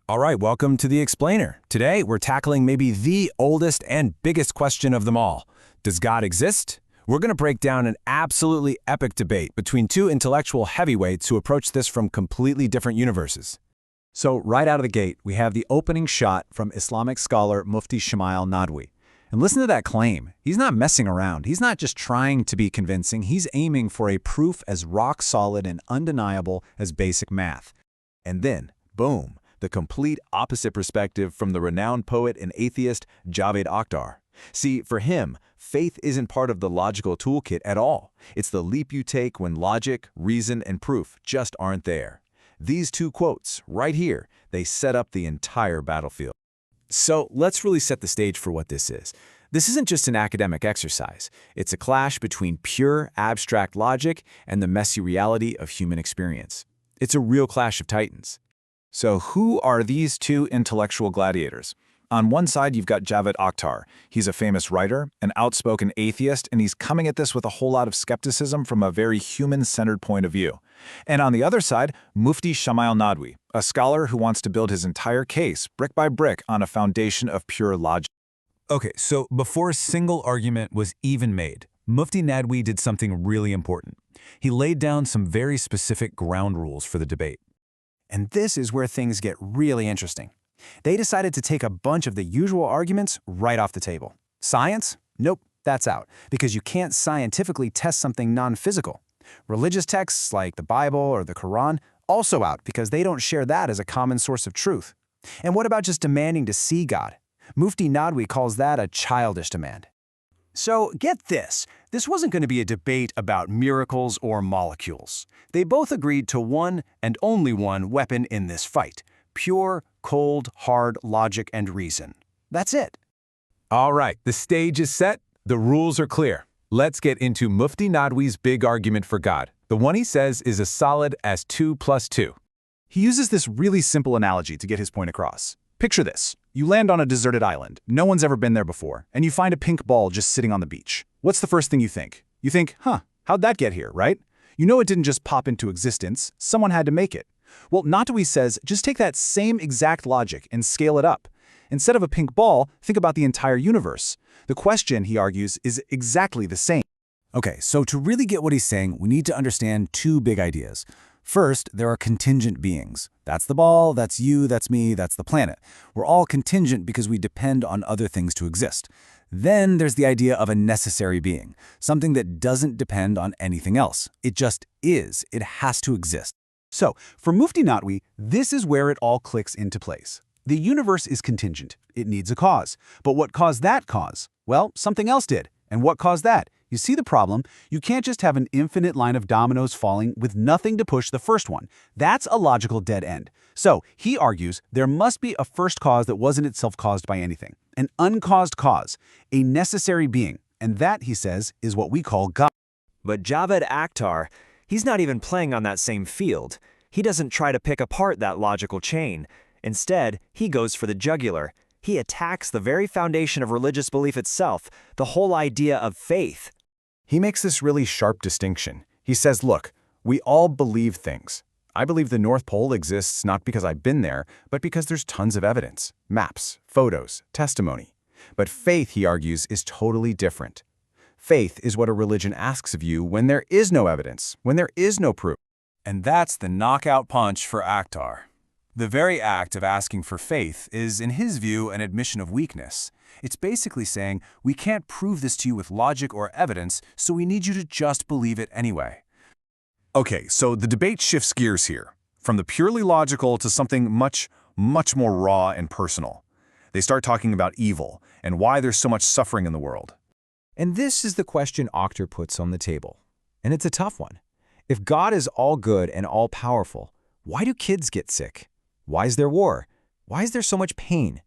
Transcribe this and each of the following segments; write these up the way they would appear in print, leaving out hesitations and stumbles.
All right, welcome to The Explainer. Today, we're tackling maybe the oldest and biggest question of them all. Does God exist? We're going to break down an absolutely epic debate between two intellectual heavyweights who approach this from completely different universes. So right out of the gate, we have the opening shot from Islamic scholar Mufti Shamail Nadwi. And listen to that claim. He's not messing around. He's not just trying to be convincing. He's aiming for a proof as rock solid and undeniable as basic math. And then, boom, the complete opposite perspective from the renowned poet and atheist Javed Akhtar. See, for him, faith isn't part of the logical toolkit at all. It's the leap you take when logic, reason, and proof just aren't there. These two quotes, right here, they set up the entire battlefield. So let's really set the stage for what this is. This isn't just an academic exercise. It's a clash between pure, abstract logic and the messy reality of human experience. It's a real clash of titans. So who are these two intellectual gladiators? On one side, you've got Javed Akhtar. He's a famous writer, an outspoken atheist, and he's coming at this with a whole lot of skepticism from a very human-centered point of view. And on the other side, Mufti Shamail Nadwi, a scholar who wants to build his entire case, brick by brick, on a foundation of pure logic. Okay, so before a single argument was even made, Mufti Nadwi did something really important. He laid down some very specific ground rules for the debate. And this is where things get really interesting. They decided to take a bunch of the usual arguments right off the table. Science? Nope, that's out, because you can't scientifically test something non-physical. Religious texts like the Bible or the Quran? Also out, because they don't share that as a common source of truth. And what about just demanding to see God? Mufti Nadwi calls that a childish demand. So get this, wasn't going to be a debate about miracles or molecules. They both agreed to one and only one weapon in this fight: pure, cold, hard logic and reason. That's it. All right, the stage is set, the rules are clear. Let's get into Mufti Nadwi's big argument for God. The one he says is as solid as 2 + 2. He uses this really simple analogy to get his point across. Picture this. You land on a deserted island. No one's ever been there before, and you find a pink ball just sitting on the beach. What's the first thing you think? You think, how'd that get here, right? You know it didn't just pop into existence. Someone had to make it. Well, Nadwi says just take that same exact logic and scale it up. Instead of a pink ball, think about the entire universe. The question, he argues, is exactly the same. Okay, so to really get what he's saying, we need to understand two big ideas. First, there are contingent beings. That's the ball, that's you, that's me, that's the planet. We're all contingent because we depend on other things to exist. Then there's the idea of a necessary being, something that doesn't depend on anything else. It just is. It has to exist. So, for Mufti Nadwi, this is where it all clicks into place. The universe is contingent. It needs a cause. But what caused that cause? Well, something else did. And what caused that? You see the problem? You can't just have an infinite line of dominoes falling with nothing to push the first one. That's a logical dead end. So, he argues there must be a first cause that wasn't itself caused by anything. An uncaused cause. A necessary being. And that, he says, is what we call God. But Javed Akhtar, he's not even playing on that same field. He doesn't try to pick apart that logical chain. Instead, he goes for the jugular. He attacks the very foundation of religious belief itself, the whole idea of faith. He makes this really sharp distinction. He says, look, we all believe things. I believe the North Pole exists not because I've been there, but because there's tons of evidence, maps, photos, testimony. But faith, he argues, is totally different. Faith is what a religion asks of you when there is no evidence, when there is no proof. And that's the knockout punch for Akhtar. The very act of asking for faith is, in his view, an admission of weakness. It's basically saying, we can't prove this to you with logic or evidence, so we need you to just believe it anyway. Okay, so the debate shifts gears here, from the purely logical to something much more raw and personal. They start talking about evil and why there's so much suffering in the world. And this is the question Akhtar puts on the table. And it's a tough one. If God is all good and all powerful, why do kids get sick? Why is there war? Why is there so much pain?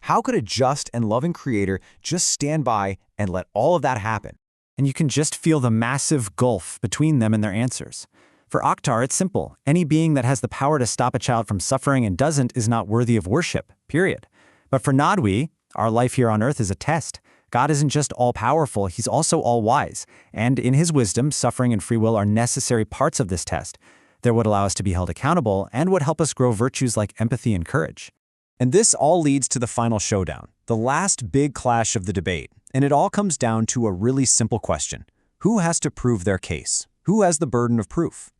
How could a just and loving creator just stand by and let all of that happen? And you can just feel the massive gulf between them and their answers. For Akhtar, it's simple. Any being that has the power to stop a child from suffering and doesn't is not worthy of worship, period. But for Nadwi, our life here on earth is a test. God isn't just all-powerful, he's also all-wise. And in his wisdom, suffering and free will are necessary parts of this test. They're what allow us to be held accountable and would help us grow virtues like empathy and courage. And this all leads to the final showdown, the last big clash of the debate. And it all comes down to a really simple question. Who has to prove their case? Who has the burden of proof?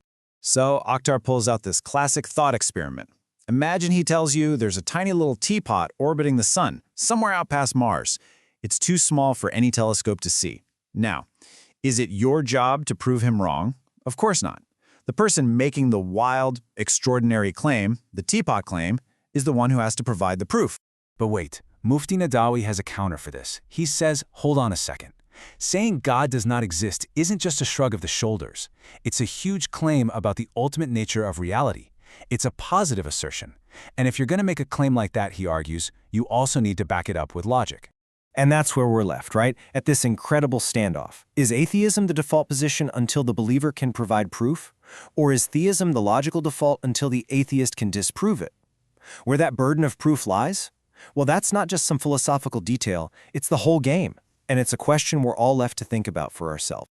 So Akhtar pulls out this classic thought experiment. Imagine he tells you there's a tiny little teapot orbiting the sun, somewhere out past Mars. It's too small for any telescope to see. Now, is it your job to prove him wrong? Of course not. The person making the wild, extraordinary claim, the teapot claim, is the one who has to provide the proof. But wait, Mufti Nadwi has a counter for this. He says, hold on a second. Saying God does not exist isn't just a shrug of the shoulders. It's a huge claim about the ultimate nature of reality. It's a positive assertion. And if you're going to make a claim like that, he argues, you also need to back it up with logic. And that's where we're left, right? At this incredible standoff. Is atheism the default position until the believer can provide proof? Or is theism the logical default until the atheist can disprove it? Where that burden of proof lies? Well, that's not just some philosophical detail, it's the whole game. And it's a question we're all left to think about for ourselves.